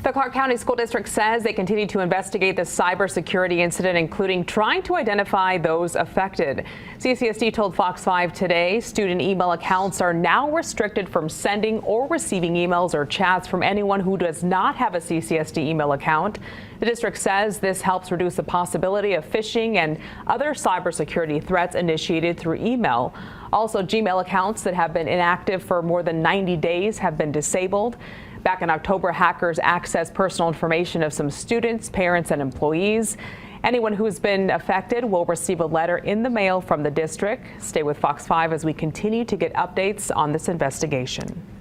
The Clark County School District says they continue to investigate the cybersecurity incident, including trying to identify those affected. CCSD told Fox 5 today student email accounts are now restricted from sending or receiving emails or chats from anyone who does not have a CCSD email account. The district says this helps reduce the possibility of phishing and other cybersecurity threats initiated through email. Also, Gmail accounts that have been inactive for more than 90 days have been disabled. Back in October, hackers accessed personal information of some students, parents, and employees. Anyone who's been affected will receive a letter in the mail from the district. Stay with Fox 5 as we continue to get updates on this investigation.